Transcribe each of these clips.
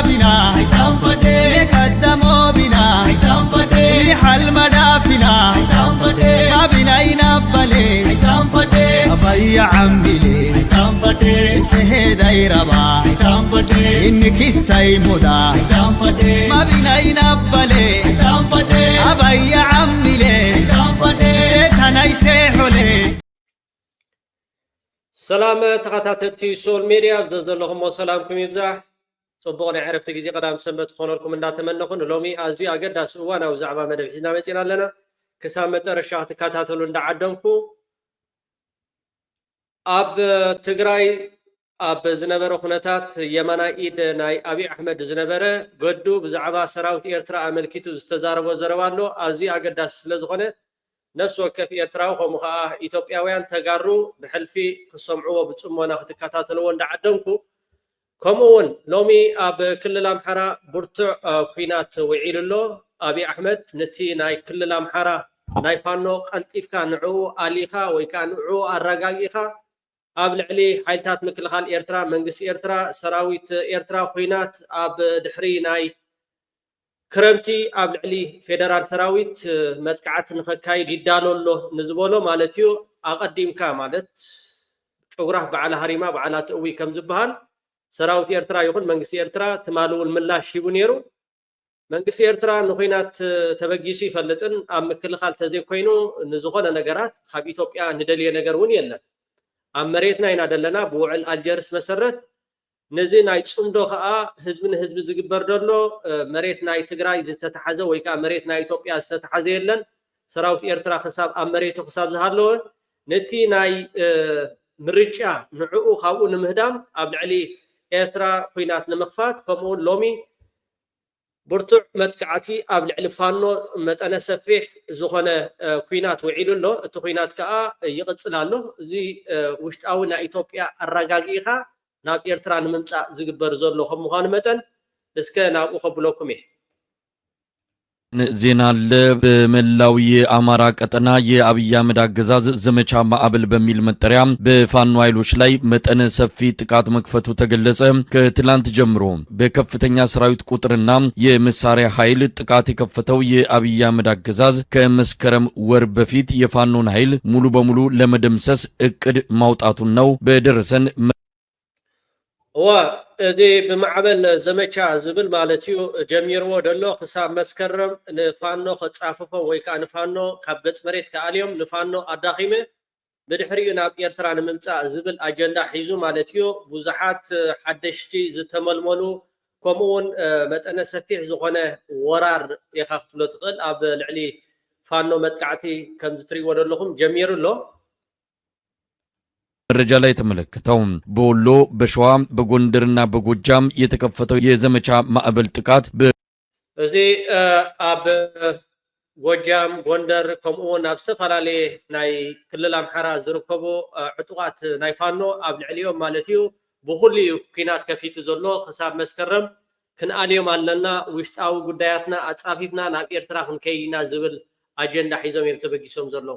بنا هيتم فدي قدموا بنا هيتم فدي حل مدافنا هيتم فدي ما بنا ينبلي هيتم فدي أبي عمي لي هيتم فدي شهد أي ربا هيتم فدي إنك السيمودا هيتم فدي ما بنا ينبلي هيتم فدي أبي عمي لي هيتم فدي أنا يسحولي سلام تخاتاتي سول ميديا بزلهم وسلامكم يبزح صبغنا عرفت جزي قدام سمت خونركم ان نتمنى لومي ازي اقداس وانا وزعما مدبحنا متينا لنا كسامت رشاه تكاتاتلو اندعدمكو اب تግራይ اب زنبره خنتات يمنا ايد ناي ابي احمد زنبره قدو بزعبا سراوت ኤርትራ አመልኪቱ ዝተዛረቦ ዘረባሎ ازي اقداس ስለዝኾነ نفس وكف إيرتراو خمخا إثيوبياويان تجارو بحلفي كسمعوا بتصمونا ختكاتاتلو اندعدمكو كمون لومي اب كل الامحرا برتع كوينات وعيللو ابي احمد نتي ناي كل الامحرا ناي فانو قلطيفكا نعو اليخا وي كان نعو الرغاغيخا اب لعلي حيلتات مكلخال إيرترا منغس إيرترا سراويت إيرترا كوينات اب دحري ناي كرمتي اب لعلي فيدرال سراويت متكعت نخكايد يدالولو نزبولو مالتيو اقديمكا مالت شغراه بعلى هريما بعلى تقوي كم زبهان سراوت إيرترا يكون منغس إيرترا تمالو الملاش يبو نيرو منغس إيرترا نخوينات تبغيسي فلطن ام مكلخال تزي كوينو نزغونه نغرات خاب إثيوبيا ندلي ነገር ውን የለ ام مريتنا ينا دلنا بوعل الجرس مسرت نزي ناي صمدو خا حزبن حزب زغبر دلو مريت ناي تግራይ ዝተተሓዘ ወይ ካ مريت ناي إثيوبيا ዝተተሓዘ የለን سراوت إيرترا حساب ام مريتو حساب زሃሎ نتي ناي ምርጫ ንዕኡ ካብኡ ንምህዳም ኣብ ልዕሊ ኤርትራ ኩናት ንምኽፋት ከምኡ ሎሚ ብርቱዕ መጥቃዕቲ ኣብ ልዕሊ ፋኖ መጠነ ሰፊሕ ዝኾነ ኩናት ውዒሉሎ እቲ ኩናት ከዓ ይቕፅል ኣሎ እዚ ውሽጣዊ ናይ ኢትዮጵያ ኣረጋጊኻ ናብ ኤርትራ ንምምጻእ ዝግበር ዘሎ ከም ምዃኑ መጠን እስከ ናብኡ ከብለኩም እየ ዜና በመላው የአማራ ቀጠና የአብይ አህመድ አገዛዝ ዘመቻ ማዕበል በሚል መጠሪያ በፋኖ ኃይሎች ላይ መጠነ ሰፊ ጥቃት መክፈቱ ተገለጸ። ከትላንት ጀምሮ በከፍተኛ ሰራዊት ቁጥርና የመሳሪያ ኃይል ጥቃት የከፈተው የአብይ አህመድ አገዛዝ ከመስከረም ወር በፊት የፋኖን ኃይል ሙሉ በሙሉ ለመደምሰስ እቅድ ማውጣቱን ነው በደረሰን دي بمعبل زمچا زبل مالتيو جميرو دلو حساب مسكرم نفانو خصاففو وي كان فانو كبت مريت كاليوم نفانو اداخيمه بدحريو ناب ኤርትራ ንምምጻእ ዝብል አጀንዳ ሒዙ ማለትዩ ብዙሓት ሓደሽቲ ዝተመልመሉ ከምኡውን መጠነ ሰፊሕ ዝኾነ ወራር የኻኽትሎ ትኽእል ኣብ ልዕሊ ፋኖ መጥቃዕቲ ከም ዝትሪእዎ ዘለኹም ጀሚሩሎ መረጃ ላይ ተመለከተው በወሎ በሸዋ በጎንደርና በጎጃም የተከፈተው የዘመቻ ማዕበል ጥቃት እዚ አብ ጎጃም ጎንደር ከምኡውን ኣብ ዝተፈላለዩ ናይ ክልል አምሓራ ዝርከቡ ዕጡቃት ናይ ፋኖ ኣብ ልዕሊኦም ማለትዩ ብኹሉ ኩናት ከፊቱ ዘሎ ክሳብ መስከረም ክንኣልዮም ኣለና ውሽጣዊ ጉዳያትና አጻፊፍና ናብ ኤርትራ ክንከይድና ዝብል አጀንዳ ሒዞም እዮም ተበጊሶም ዘሎ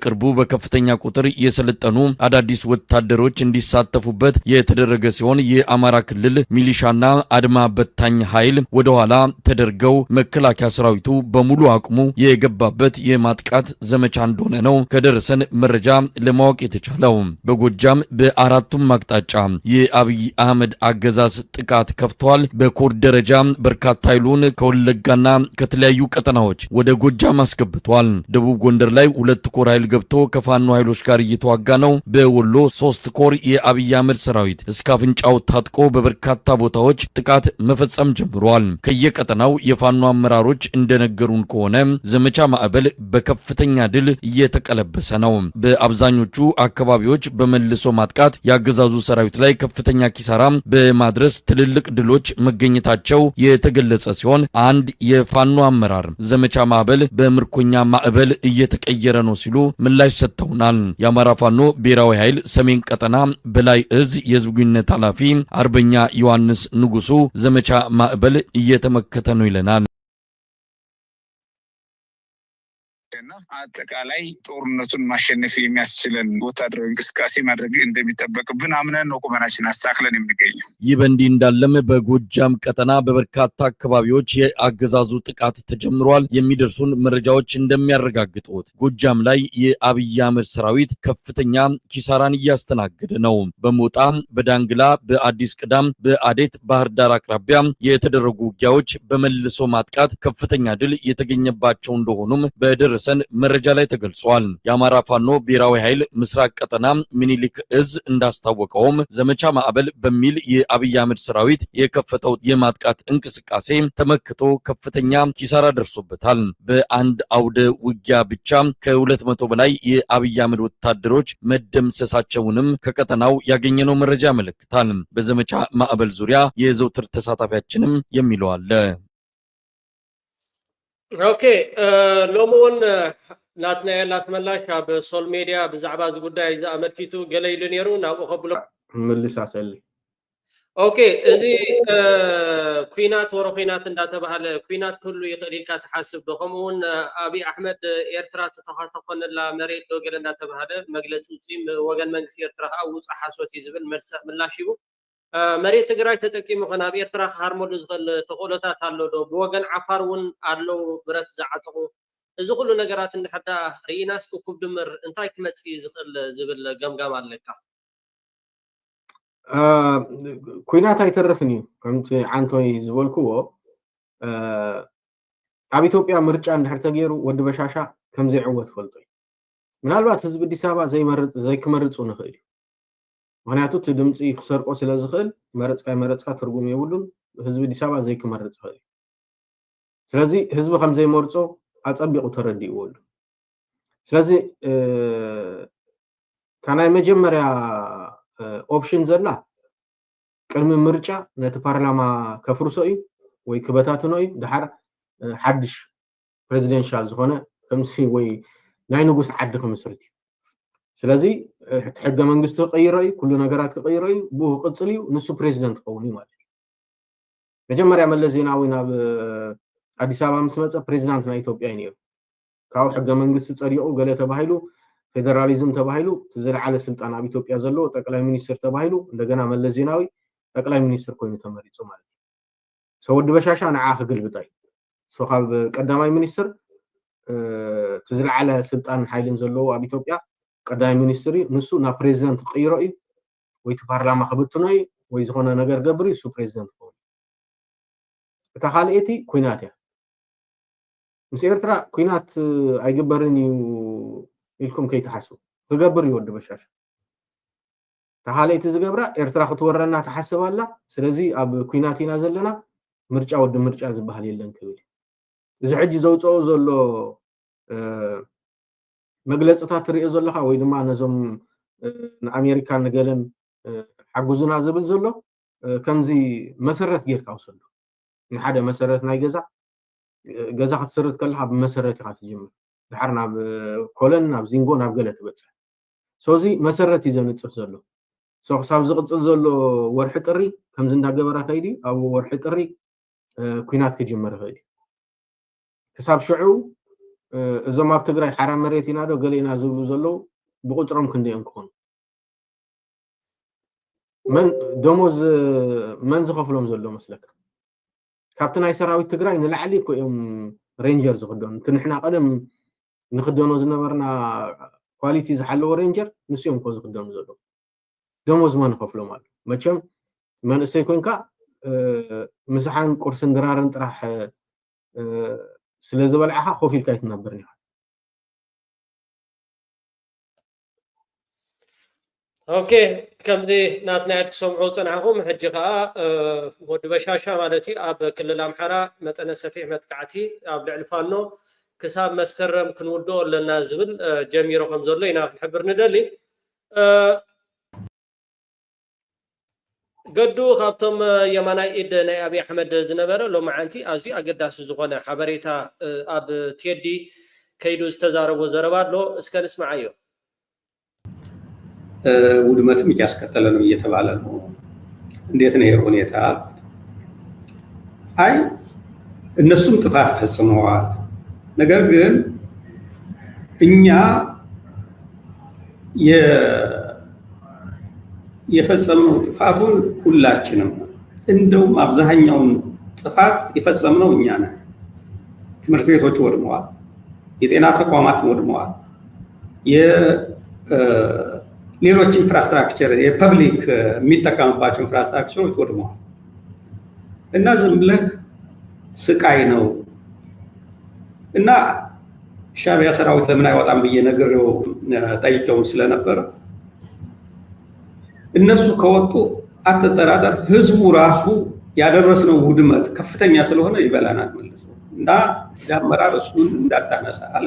ቅርቡ በከፍተኛ ቁጥር የሰለጠኑ አዳዲስ ወታደሮች እንዲሳተፉበት የተደረገ ሲሆን የአማራ ክልል ሚሊሻና አድማ በታኝ ኃይል ወደኋላ ተደርገው መከላከያ ሰራዊቱ በሙሉ አቅሙ የገባበት የማጥቃት ዘመቻ እንደሆነ ነው ከደረሰን መረጃ ለማወቅ የተቻለው። በጎጃም በአራቱም አቅጣጫ የአብይ አህመድ አገዛዝ ጥቃት ከፍቷል። በኮር ደረጃ በርካታ ኃይሉን ከወለጋና ከተለያዩ ቀጠናዎች ወደ ጎጃም አስገብቷል። ደቡብ ጎንደር ላይ ሁለት ኮር ገብቶ ከፋኖ ኃይሎች ጋር እየተዋጋ ነው። በወሎ 3 ኮር የአብይ አህመድ ሰራዊት እስከ አፍንጫው ታጥቆ በበርካታ ቦታዎች ጥቃት መፈጸም ጀምሯል። ከየቀጠናው የፋኖ አመራሮች እንደነገሩን ከሆነ ዘመቻ ማዕበል በከፍተኛ ድል እየተቀለበሰ ነው። በአብዛኞቹ አካባቢዎች በመልሶ ማጥቃት ያገዛዙ ሰራዊት ላይ ከፍተኛ ኪሳራ በማድረስ ትልልቅ ድሎች መገኘታቸው የተገለጸ ሲሆን አንድ የፋኖ አመራር ዘመቻ ማዕበል በምርኮኛ ማዕበል እየተቀየረ ነው ሲሉ ምላሽ ሰጥተውናል። የአማራ ፋኖ ብሔራዊ ኃይል ሰሜን ቀጠና በላይ እዝ የህዝብ ግንኙነት ኃላፊ አርበኛ ዮሐንስ ንጉሱ ዘመቻ ማዕበል እየተመከተ ነው ይለናል። እና አጠቃላይ ጦርነቱን ማሸነፍ የሚያስችለን ወታደራዊ እንቅስቃሴ ማድረግ እንደሚጠበቅብን አምነን ነው ቁመናችን አስተካክለን የምንገኘው። ይህ በእንዲህ እንዳለም በጎጃም ቀጠና በበርካታ አካባቢዎች የአገዛዙ ጥቃት ተጀምሯል። የሚደርሱን መረጃዎች እንደሚያረጋግጡት ጎጃም ላይ የአብይ አህመድ ሰራዊት ከፍተኛ ኪሳራን እያስተናገደ ነው። በሞጣ፣ በዳንግላ፣ በአዲስ ቅዳም፣ በአዴት ባህር ዳር አቅራቢያ የተደረጉ ውጊያዎች በመልሶ ማጥቃት ከፍተኛ ድል የተገኘባቸው እንደሆኑም በደረሰን መረጃ ላይ ተገልጿል። የአማራ ፋኖ ብሔራዊ ኃይል ምስራቅ ቀጠና ሚኒሊክ እዝ እንዳስታወቀውም ዘመቻ ማዕበል በሚል የአብይ አህመድ ሰራዊት የከፈተው የማጥቃት እንቅስቃሴ ተመክቶ ከፍተኛ ኪሳራ ደርሶበታል። በአንድ አውደ ውጊያ ብቻ ከ200 በላይ የአብይ አህመድ ወታደሮች መደምሰሳቸውንም ከቀጠናው ያገኘነው መረጃ ያመለክታል። በዘመቻ ማዕበል ዙሪያ የዘውትር ተሳታፊያችንም የሚለው አለ። ኦኬ ሎሞን ናትናኤል አስመላሽ በሶል ሚዲያ ብዛዕባ እዚ ጉዳይ ዝኣመልኪቱ ገለ ኢሉ ነይሩ ናብኡ ከብሎ ምልስ ኣሰሊ ኦኬ እዚ ኩናት ወሮ ኩናት እንዳተባሃለ ኩናት ኩሉ ይኽእል ኢልካ ትሓስብ ብከምኡውን አብይ አሕመድ ኤርትራ ተተኸተኾነላ መሬት ዶ ገለ እንዳተባሃለ መግለፂ ውፅኢም ወገን መንግስቲ ኤርትራ ከዓ ውፃእ ሓሶት እዩ ዝብል ምላሽ ሂቡ መሬት ትግራይ ተጠቂሙ ኾነ ኣብ ኤርትራ ክሃርመሉ ዝኽእል ተኽእሎታት ኣሎ ዶ ብወገን ዓፋር እውን ኣለው ብረት ዝዓጥቑ እዚ ኩሉ ነገራት እንድሕዳ ርኢናስ እኩብ ድምር እንታይ ክመፅእ ዝኽእል ዝብል ገምጋም ኣለካ? ኩናት ኣይተርፍን እዩ ከምቲ ዓንቶይ ዝበልክዎ ኣብ ኢትዮጵያ ምርጫ እንድሕር ተገይሩ ወዲ በሻሻ ከም ዘይዕወት ፈልጦ እዩ ምናልባት ህዝቢ አዲስ አበባ ዘይክመርፁ ንኽእል እዩ ምክንያቱ እቲ ድምፂ ክሰርቆ ስለ ዝኽእል መረፅካ ትርጉም የብሉን ህዝቢ አዲስ አበባ ዘይክመርፅ ይኽእል ስለዚ ህዝቢ ከም ዘይመርፆ ኣፀቢቑ ተረዲእዎ ኣሎ ስለዚ ታናይ መጀመርያ ኦፕሽን ዘላ ቅድሚ ምርጫ ነቲ ፓርላማ ከፍርሶ እዩ ወይ ክበታትኖ እዩ ድሓር ሓድሽ ፕሬዚደንሻል ዝኾነ ከምሲ ወይ ናይ ንጉስ ዓዲ ክምስርት እዩ ስለዚ ሕገ መንግስቲ ክቅይሮ እዩ ኩሉ ነገራት ክቅይሮ እዩ ብኡ ቅፅል እዩ ንሱ ፕሬዚደንት ክኸውን እዩ ማለት እዩ መጀመርያ መለስ ዜናዊ ናብ አዲስ አበባ ምስ መፀ ፕሬዚዳንት ናይ ኢትዮጵያ እዩ ነይሩ ካብኡ ሕገ መንግስቲ ፀዲቑ ገለ ተባሂሉ ፌደራሊዝም ተባሂሉ ዝለዓለ ስልጣን ኣብ ኢትዮጵያ ዘሎ ጠቅላይ ሚኒስትር ተባሂሉ እንደገና መለስ ዜናዊ ጠቅላይ ሚኒስትር ኮይኑ ተመሪፁ ማለት እዩ ሰወዲ በሻሻ ንዓ ክግልብጣ እዩ ካብ ቀዳማይ ሚኒስትር ዝለዓለ ስልጣን ሓይልን ዘለዎ ኣብ ኢትዮጵያ ቀዳማይ ሚኒስትር ንሱ ናብ ፕሬዚደንት ክቅይሮ እዩ ወይ ፓርላማ ክብትኖ እዩ ወይ ዝኾነ ነገር ገብር እዩ እሱ ፕሬዚደንት ክኸውን እታ ካልአይቲ ኩናት እያ ምስ ኤርትራ ኩናት ኣይግበርን እዩ ኢልኩም ከይተሓስቡ ክገብር ይወዲ በሻሻ ተሓለይቲ ዝገብራ ኤርትራ ክትወረና ተሓስብ ኣላ ስለዚ ኣብ ኩናት ኢና ዘለና ምርጫ ወዲ ምርጫ ዝበሃል የለን ክብል እዚ ሕጂ ዘውፅኦ ዘሎ መግለፅታት ትሪኦ ዘለካ ወይ ድማ ነዞም ንኣሜሪካ ንገለን ሓጉዝና ዝብል ዘሎ ከምዚ መሰረት ጌርካ ውሰዱ ንሓደ መሰረት ናይ ገዛ ክትስርት ከለካ ብመሰረት ኢኻ ትጅምር ድሓር ናብ ኮለን ናብ ዚንጎ ናብ ገለ ትበፅሕ ሶዚ መሰረት እዩ ዘንፅፍ ዘሎ ክሳብ ዝቕፅል ዘሎ ወርሒ ጥሪ ከምዚ እንዳገበረ ከይዲ ኣብ ወርሒ ጥሪ ኩናት ክጅመር ይኽእል ክሳብ ሽዑ እዞም ኣብ ትግራይ ሓራም መሬት ኢና ዶ ገለ ኢና ዝብሉ ዘለዉ ብቁፅሮም ክንደኦም ክኾኑ ደሞዝ መን ዝኸፍሎም ዘሎ መስለካ ካብቲ ናይ ሰራዊት ትግራይ ንላዕሊ እኮ እዮም ሬንጀር ዝኽደኑ እቲ ንሕና ቀደም ንክደኖ ዝነበርና ኳሊቲ ዝሓለዎ ሬንጀር ንስዮም እኮ ዝክደኑ ዘለዉ ደሞዝ መን ከፍሎም ኣሎ መቸም መንእሰይ ኮንካ ምሳሓን ቁርስን ድራርን ጥራሕ ስለ ዝበልዓኻ ኮፍ ኢልካ ይትነብር ኢኻ ኦኬ ከምዚ ናትናኤል ትሰምዑ ፀናሕኩም ሕጂ ከዓ ወዲ በሻሻ ማለት እዩ ኣብ ክልል ኣምሓራ መጠነ ሰፊሕ መጥቃዕቲ ኣብ ልዕሊ ፋኖ ክሳብ መስከረም ክንውድኦ ኣለና ዝብል ጀሚሮ ከም ዘሎ ኢና ክንሕብር ንደሊ ገዱ ካብቶም የማናይ ኢድ ናይ አብይ አሕመድ ዝነበረ ሎማዓንቲ ኣዝዩ ኣገዳሲ ዝኾነ ሓበሬታ ኣብ ቴዲ ከይዱ ዝተዛረቦ ዘረባ ኣሎ እስከ ንስማዓዮ ውድመትም እያስከተለ ነው እየተባለ ነው እንዴት ነው ይሄ ሁኔታ አልኩት አይ እነሱም ጥፋት ፈጽመዋል ነገር ግን እኛ የፈጸምነው ጥፋቱን ሁላችንም እንደውም አብዛኛውን ጥፋት የፈጸምነው እኛ ነን። ትምህርት ቤቶች ወድመዋል፣ የጤና ተቋማት ወድመዋል፣ ሌሎች ኢንፍራስትራክቸር የፐብሊክ የሚጠቀምባቸው ኢንፍራስትራክቸሮች ወድመዋል እና ዝም ብለህ ስቃይ ነው እና ሻዕቢያ ሰራዊት ለምን አይወጣም ብዬ ነግሬው ጠይቄውም ስለነበረ እነሱ ከወጡ አትጠራጠር ህዝቡ ራሱ ያደረስነው ውድመት ከፍተኛ ስለሆነ ይበላናል መልሶ እና ዳመራር እሱን እንዳታነሳ አለ።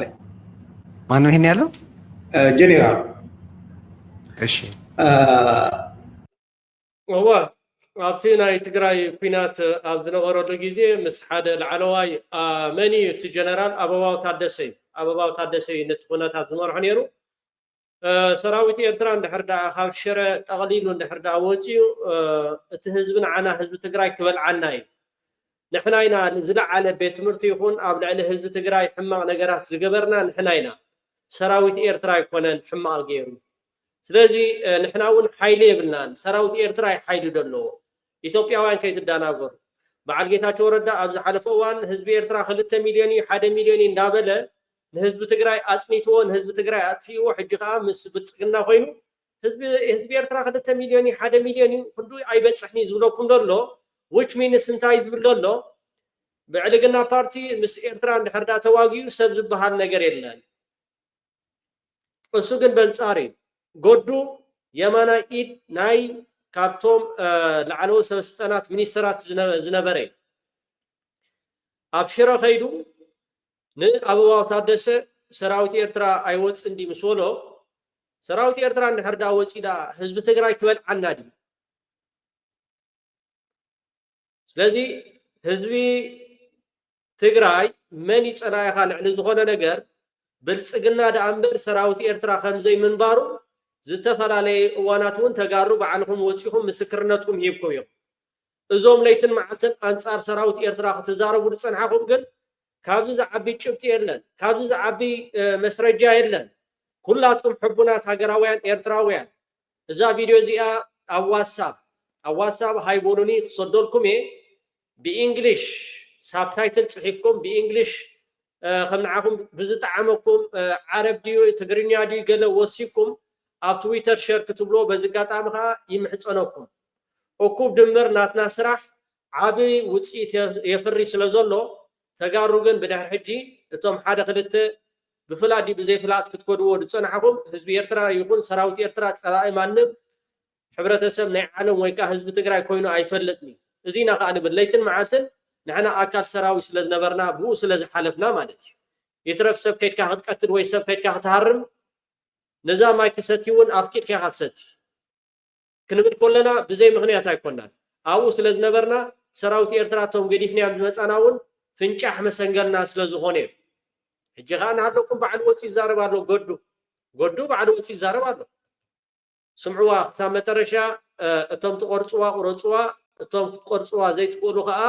ማን ነው ይሄን ያለው? ጄኔራል። እሺ هو ኣብቲ ናይ ትግራይ ኩናት ኣብ ዝነበረሉ ግዜ ምስ ሓደ ላዕለዋይ መኒ እቲ ጀነራል ኣበባው ታደሰይ ነቲ ኩነታት ዝመርሖ ነይሩ። ሰራዊት ኤርትራ እንድሕር ዳኣ ካብ ሽረ ጠቕሊሉ እንድሕር ዳኣ ወፂኡ እቲ ህዝቢ ንዓና ህዝቢ ትግራይ ክበልዓና እዩ ንሕና ኢና ዝለዓለ ቤት ትምህርቲ ይኹን ኣብ ልዕሊ ህዝቢ ትግራይ ሕማቕ ነገራት ዝገበርና ንሕና ኢና ሰራዊት ኤርትራ ኣይኮነን ሕማቕ ገይሩ ስለዚ ንሕና እውን ሓይሊ የብልናን ሰራዊት ኤርትራ ሓይሊ ዘለዎ ኢትዮጵያውያን ከይትዳናገሩ በዓል ጌታቸው ረዳ ኣብ ዝሓለፈ እዋን ህዝቢ ኤርትራ 2 ሚልዮን 1 ሚልዮን እንዳበለ ንህዝቢ ትግራይ ኣፅኒትዎ ንህዝቢ ትግራይ ኣጥፊዎ ሕጂ ከዓ ምስ ብልፅግና ኮይኑ ህዝቢ ኤርትራ 2 ሚልዮን 1 ሚልዮን ኩሉ ኣይበፅሕኒ ዝብለኩም ደሎ which means እንታይ ዝብል ደሎ ብዕልግና ፓርቲ ምስ ኤርትራ እንድሕር ዳኣ ተዋጊኡ ሰብ ዝበሃል ነገር የለን። እሱ ግን በንፃሪ ጎዱ የማና ኢድ ናይ ካብቶም ላዕለዎት ሰበስልጣናት ሚኒስትራት ዝነበረ ኣብ ሽረ ኸይዱ ንኣበባው ታደሰ ሰራዊት ኤርትራ ኣይወፅ እንዲ ምስ በሎ ሰራዊት ኤርትራ እንድሕር ዳኣ ወፂዳ ህዝቢ ትግራይ ክበልዓና ድዩ? ስለዚ ህዝቢ ትግራይ መን ይፀናኢኻ ልዕሊ ዝኾነ ነገር ብልፅግና ዳኣ እምበር ሰራዊት ኤርትራ ከምዘይ ምንባሩ ዝተፈላለየ እዋናት እውን ተጋሩ ባዕልኩም ወፂኹም ምስክርነትኩም ሂብኩም እዮም። እዞም ለይትን መዓልትን ኣንፃር ሰራዊት ኤርትራ ክትዛረቡ ዝፀንሓኹም ግን ካብዚ ዝዓቢ ጭብጢ የለን፣ ካብዚ ዝዓቢ መስረጃ የለን። ኩላትኩም ሕቡናት ሃገራውያን ኤርትራውያን እዛ ቪድዮ እዚኣ ኣብ ዋትሳፕ ሃይቦኑኒ ክሰደልኩም እየ ብእንግሊሽ ሳብታይትል ፅሒፍኩም ብእንግሊሽ ከም ንዓኹም ብዝጣዓመኩም ዓረብ ድዩ ትግርኛ ድዩ ገለ ወሲኩም ኣብ ትዊተር ሸር ክትብሎ በዚ ኣጋጣሚ ከዓ ይምሕፀነኩም። እኩብ ድምር ናትና ስራሕ ዓብይ ውፅኢት የፍሪ ስለ ዘሎ ተጋሩ ግን ብድሕሪ ሕጂ እቶም ሓደ ክልተ ብፍላጥ ብዘይፍላጥ ክትከድዎ ዝፀናሕኩም ህዝቢ ኤርትራ ይኹን ሰራዊት ኤርትራ ፀላኢ ማንም ሕብረተሰብ ናይ ዓለም ወይ ከዓ ህዝቢ ትግራይ ኮይኑ ኣይፈልጥኒ እዚ ኢና ከዓ ንብል ለይትን መዓልትን ንሕና ኣካል ሰራዊት ስለ ዝነበርና ብኡ ስለ ዝሓለፍና ማለት እዩ። ይትረፍ ሰብ ከይድካ ክትቀትል ወይ ሰብ ከይድካ ክትሃርም ነዛ ማይ ክሰቲ እውን ኣፍቂድካ ኢኻ ትሰቲ ክንብል ከለና ብዘይ ምክንያት ኣይኮናን። ኣብኡ ስለ ዝነበርና ሰራዊት ኤርትራ እቶም ገዲፍናዮም ዝመፃና እውን ፍንጫሕ መሰንገልና ስለ ዝኾነ እዩ። ሕጂ ከዓ ንሃለኩም በዓል ወፂ ይዛረብ ኣሎ ጎዱ በዓል ወፂ ይዛረብ ኣሎ። ስምዕዋ ክሳብ መጨረሻ እቶም ትቆርፅዋ ቁረፅዋ እቶም ክትቆርፅዋ ዘይትኽእሉ ከዓ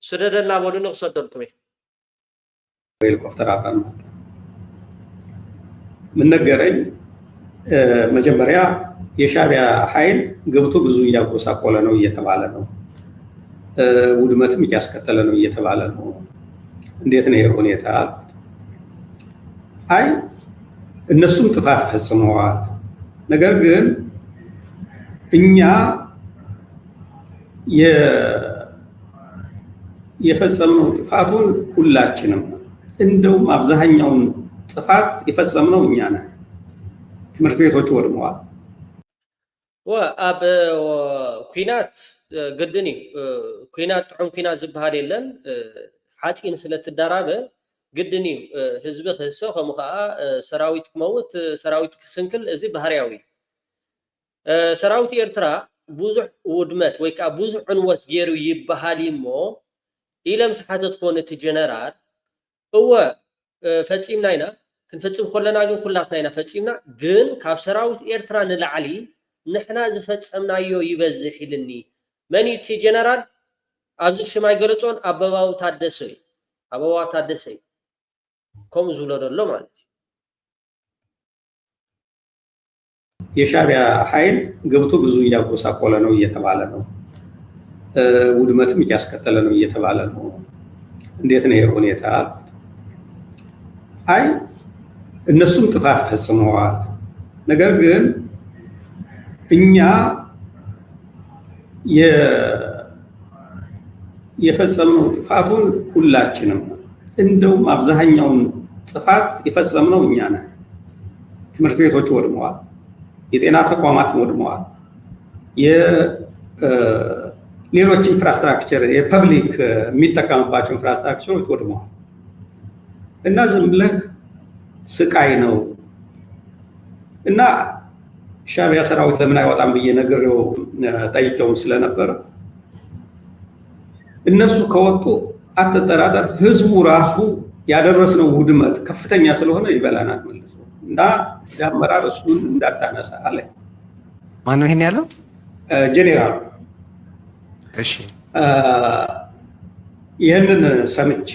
ስደደና በሉኒ ክሰደልኩም እየ። ሄሊኮፕተር አብራን ምን ነገረኝ። መጀመሪያ የሻዕቢያ ኃይል ገብቶ ብዙ እያጎሳቆለ ነው እየተባለ ነው፣ ውድመትም እያስከተለ ነው እየተባለ ነው። እንዴት ነው ይሄ ሁኔታ አልኩት። አይ እነሱም ጥፋት ፈጽመዋል፣ ነገር ግን እኛ የፈጸምነው ጥፋቱን ሁላችንም እንደውም አብዛኛውን ጥፋት የፈጸምነው እኛ ነን። ትምህርት ቤቶች ወድመዋል። ወአብ ኩናት ግድኒ ኩናት ጥዑም ኩናት ዝበሃል የለን ሓፂን ስለትዳራበ ግድኒ ህዝቢ ክህሰ ከምኡ ከዓ ሰራዊት ክመውት ሰራዊት ክስንክል እዚ ባህርያዊ ሰራዊት ኤርትራ ብዙሕ ውድመት ወይ ከዓ ብዙሕ ዕንወት ገይሩ ይበሃል እሞ ኢለም ሰሓተት ኮነ እቲ ጀነራል እወ ፈፂምና ኢና ክንፈፅም ከለና ግን ኩላትና ኢና ፈፂምና ግን ካብ ሰራዊት ኤርትራ ንላዕሊ ንሕና ዝፈፀምናዮ ይበዝሕ ኢልኒ መን እቲ ጀነራል ኣብዚ ሽማይ ገለፆን ኣበባው ታደሰ እዩ። ከም ዝብለደሎ ማለት የሻዕቢያ ኃይል ገብቶ ብዙ እያጎሳቆለ ነው እየተባለ ነው። ውድመትም እያስከተለ ነው እየተባለ ነው። እንዴት ነው ይሄ ሁኔታ? አይ እነሱም ጥፋት ፈጽመዋል። ነገር ግን እኛ የፈጸምነው ጥፋቱን ሁላችንም እንደውም አብዛኛውን ጥፋት የፈጸምነው እኛ ነን። ትምህርት ቤቶች ወድመዋል፣ የጤና ተቋማት ወድመዋል፣ ሌሎች ኢንፍራስትራክቸር የፐብሊክ የሚጠቀምባቸው ኢንፍራስትራክቸሮች ወድመዋል እና ዝም ብለህ ስቃይ ነው እና ሻዕቢያ ሰራዊት ለምን አይወጣም ብዬ ነግሬው ጠይቄውም ስለነበር እነሱ ከወጡ አትጠራጠር ህዝቡ ራሱ ያደረስነው ውድመት ከፍተኛ ስለሆነ ይበላናል መልሶ እና የአመራር እሱን እንዳታነሳ አለ። ማን ነው ይሄን ያለው? ጄኔራል። እሺ ይህንን ሰምቼ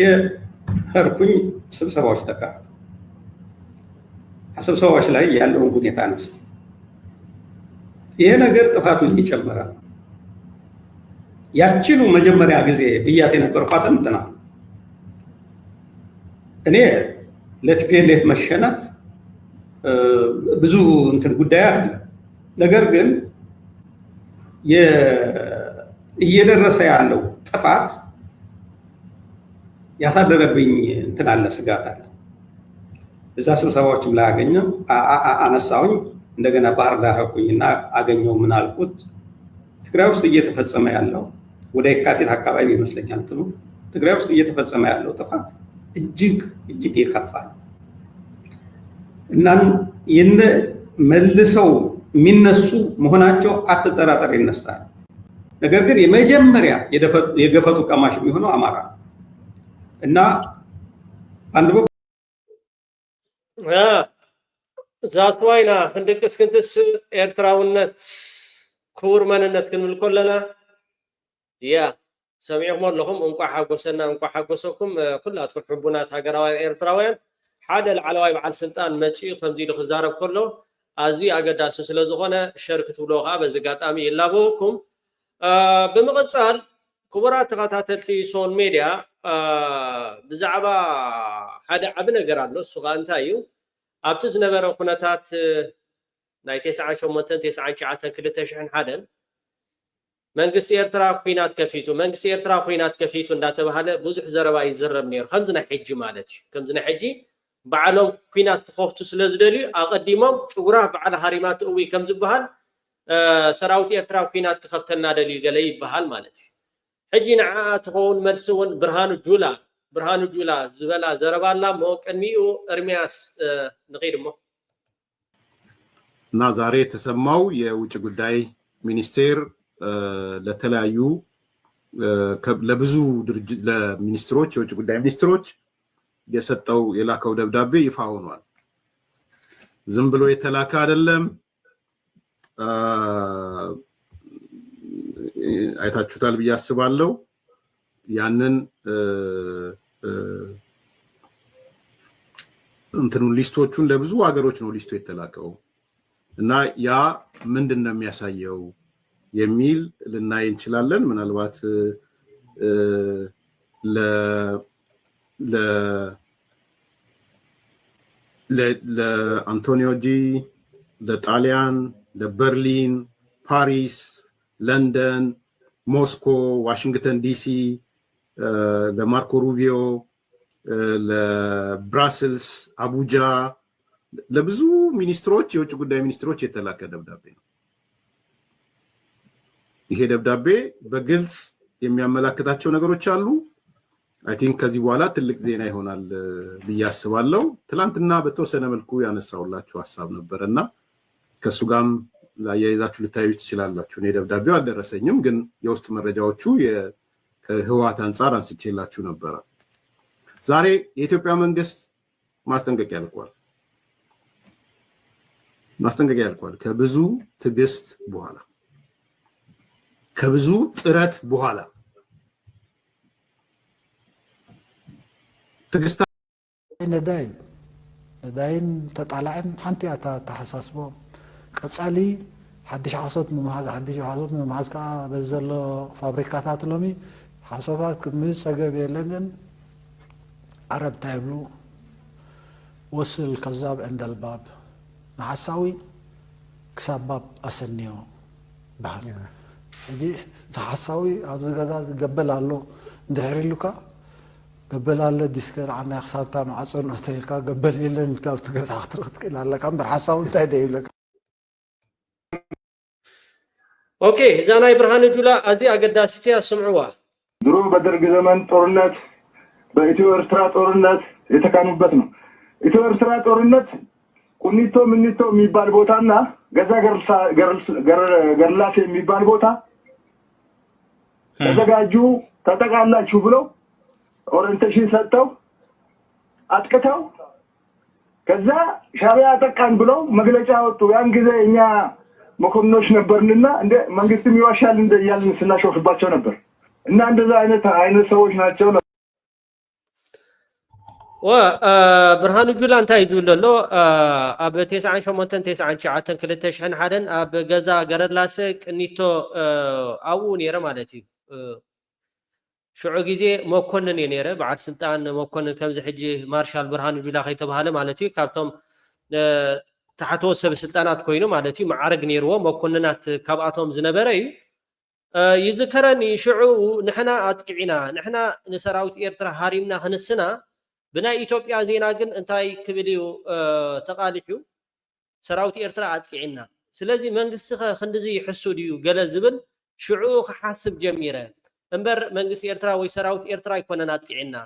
ሄድኩኝ። ስብሰባዎች ተካሄዱ። ስብሰባዎች ላይ ያለውን ሁኔታ አነሳ። ይሄ ነገር ጥፋቱን እየጨመረ ነው። ያችኑ መጀመሪያ ጊዜ ብያት የነበርኳትን እንትና እኔ ለቲፒኤልኤፍ መሸነፍ ብዙ እንትን ጉዳይ አይደለም። ነገር ግን እየደረሰ ያለው ጥፋት ያሳደረብኝ እንትን አለ፣ ስጋት አለ። እዛ ስብሰባዎችም ላይ አገኘው አነሳውኝ። እንደገና ባህር ዳር ሄድኩኝና አገኘው። ምን አልኩት? ትግራይ ውስጥ እየተፈጸመ ያለው ወደ የካቲት አካባቢ ይመስለኛል እንትኑ ትግራይ ውስጥ እየተፈጸመ ያለው ጥፋት እጅግ እጅግ የከፋ ነው እና መልሰው የሚነሱ መሆናቸው አትጠራጠር ይነሳል። ነገር ግን የመጀመሪያ የገፈቱ ቀማሽ የሚሆነው አማራ እና አንድ በኩል ዛት ዋይና ክንድቅስ ክንትስ ኤርትራውነት ክቡር መንነት ክንብል ከለና ያ ሰሚዕኩም ኣለኹም። እንኳ ሓጎሰና እንኳ ሓጎሰኩም ኩላትኩም ሕቡናት ሃገራውያን ኤርትራውያን ሓደ ላዕለዋይ በዓል ስልጣን መፂኡ ከምዚ ኢሉ ክዛረብ ከሎ ኣዝዩ ኣገዳሲ ስለ ዝኾነ ሸር ክትብሎ ከዓ በዚ ኣጋጣሚ ይላበወኩም። ብምቕፃል ክቡራት ተኸታተልቲ ሶን ሜድያ ብዛዕባ ሓደ ዓብ ነገር ኣሎ። እሱ ከዓ እንታይ እዩ? ኣብቲ ዝነበረ ኩነታት ናይ 98-99-2001 መንግስቲ ኤርትራ ኩናት ከፊቱ መንግስቲ ኤርትራ ኩናት ከፊቱ እንዳተባሃለ ብዙሕ ዘረባ ይዘረብ ነይሩ። ከምዚ ናይ ሕጂ ማለት እዩ። ከምዚ ናይ ሕጂ ባዕሎም ኩናት ክኸፍቱ ስለ ዝደልዩ ኣቐዲሞም ጭጉራ በዓል ሃሪማት እዊ ከም ዝበሃል ሰራዊት ኤርትራ ኩናት ክኸፍተልና ደልዩ ገለ ይበሃል ማለት እዩ። ሕጂ ንዓ ትኸውን መልሲ እውን ብርሃኑ ጁላ ዝበላ ዘረባላ ሞ ቅድሚኡ ኤርሚያስ ንኸይድ እሞ እና ዛሬ የተሰማው የውጭ ጉዳይ ሚኒስቴር ለተለያዩ ለብዙ ድርጅት ለሚኒስትሮች የውጭ ጉዳይ ሚኒስትሮች የሰጠው የላከው ደብዳቤ ይፋ ሆኗል። ዝም ብሎ የተላከ አይደለም። አይታችሁታል ብዬ አስባለሁ። ያንን እንትኑን ሊስቶቹን ለብዙ ሀገሮች ነው ሊስቱ የተላከው እና ያ ምንድነው የሚያሳየው የሚል ልናይ እንችላለን። ምናልባት ለአንቶኒዮ ጂ፣ ለጣሊያን፣ ለበርሊን፣ ፓሪስ፣ ለንደን፣ ሞስኮ፣ ዋሽንግተን ዲሲ፣ ለማርኮ ሩቢዮ፣ ለብራስልስ፣ አቡጃ፣ ለብዙ ሚኒስትሮች የውጭ ጉዳይ ሚኒስትሮች የተላከ ደብዳቤ ነው። ይሄ ደብዳቤ በግልጽ የሚያመላክታቸው ነገሮች አሉ። አይ ቲንክ ከዚህ በኋላ ትልቅ ዜና ይሆናል ብዬ አስባለሁ። ትላንትና በተወሰነ መልኩ ያነሳውላችሁ ሐሳብ ነበርና ከሱ ጋርም ላያይዛችሁ ልታዩ ትችላላችሁ። እኔ ደብዳቤው አልደረሰኝም፣ ግን የውስጥ መረጃዎቹ ከህወሓት አንፃር አንስቼላችሁ ነበረ። ዛሬ የኢትዮጵያ መንግስት ማስጠንቀቂያ ልኳል። ከብዙ ትዕግስት በኋላ ከብዙ ጥረት በኋላ ትዕግስት نداين تطالعن حنتي تحساسبو قصالي حدش حصوت ممهاز كا بزلو فابريكاتات لومي حصوتات كمز سغب يلن عرب تايبلو وصل الكذاب عند الباب نحساوي كسباب اسنيو بحر اجي نحساوي ابز غزاز قبل الله ندهري لوكا قبل الله ديسكر عنا حسابتا معصن استيلكا قبل يلن كافت غزا خطرت كلا كم برحساو انت ديلك اوكي زانا برهان جولا ازي اقداسيتي اسمعوا ድሮ በደርግ ዘመን ጦርነት በኢትዮ ኤርትራ ጦርነት የተካኑበት ነው። ኢትዮ ኤርትራ ጦርነት ቁኒቶ ምኒቶ የሚባል ቦታና ገዛ ገርላሴ የሚባል ቦታ ተዘጋጁ ተጠቃላችሁ ብለው ኦሪንቴሽን ሰጥተው አጥቅተው ከዛ ሻዕቢያ አጠቃን ብለው መግለጫ ወጡ። ያን ጊዜ እኛ መኮንኖች ነበርንና እንደ መንግስትም ይዋሻል እንደያልን ስናሾፍባቸው ነበር። እና እንደዛ አይነት ሰዎች ናቸው ነው برهان جولا انت يدولو اب 98 اب غزا غرلاس قنيتو او نيره مالتي شعو غيزي مكونن ينيره بعد سلطان مكونن كمز حجي مارشال برهان جولا خيتبهاله مالتي كابتم تحتو سب سلطانات كوينو مالتي معرق نيرو مكوننات كاباتهم زنبري يذكرني شعو نحنا اتقعنا نحنا نسراوت ايرترا هاريمنا هنسنا بنا ኢትዮጵያ ዜና ግን እንታይ ክብልዩ ተቃልሑ ሰራዊት ኤርትራ አጥቂዕና ስለዚህ መንግስት ክንድዚ ይሕሱ ድዩ ገለ ዝብል ሽዑ ክሓስብ ጀሚረ እንበር መንግስት ኤርትራ ወይ ሰራዊት ኤርትራ ይኮነን አጥቂዕና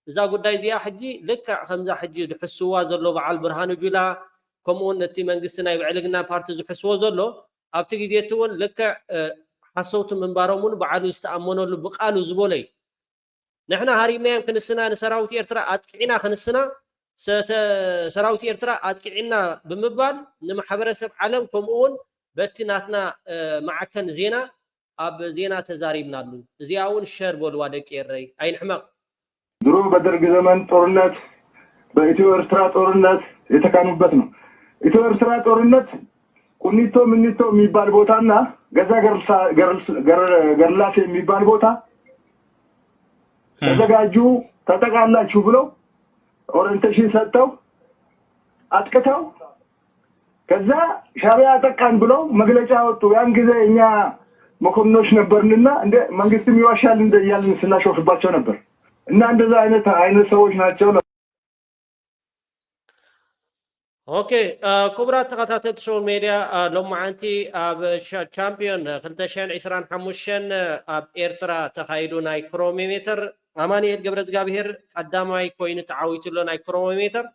እዛ ጉዳይ እዚኣ ሕጂ ልክዕ ከምዛ ሕጂ ዝሕስዋ ዘሎ በዓል ብርሃኑ ጁላ ከምኡውን እቲ መንግስቲ ናይ ብዕልግና ፓርቲ ዝሕስዎ ዘሎ ኣብቲ ግዜ እውን ልክዕ ሓሰውቱ ምንባሮምን በዓሉ ዝተኣመነሉ ብቃሉ ዝበለይ نحن هاريمنا كنسنا نسراوت إيرترا أتقعنا كنسنا سراوت إيرترا أتقعنا بمبال نمحبرسب عالم كمون بتناتنا معكن زينا أب زينا تزاريبنا له زياون الشرب والوادك إيري أين حمق ድሮ በደርግ ዘመን ጦርነት በኢትዮ ኤርትራ ጦርነት የተካኑበት ነው። ኢትዮ ኤርትራ ጦርነት ቁኒቶ ምኒቶ የሚባል ቦታና ገዛ ገርላሴ የሚባል ቦታ ተዘጋጁ ተጠቃላችሁ ብለው ኦሪንቴሽን ሰጥተው አጥቅተው ከዛ ሻዕቢያ አጠቃን ብለው መግለጫ ወጡ። ያን ጊዜ እኛ መኮንኖች ነበርንና እንደ መንግስትም ይዋሻል እንደያልን ስናሾፍባቸው ነበር። እና እንደዛ አይነት ሰዎች ናቸው ነው اوكي كبرات تقاطعت سو ميديا لما انتي اب شامبيون 2025 اب ايرترا تخايدو ناي كروميمتر امانيل جبرز غابير قداماي كوين تعاويتلو ناي كروميمتر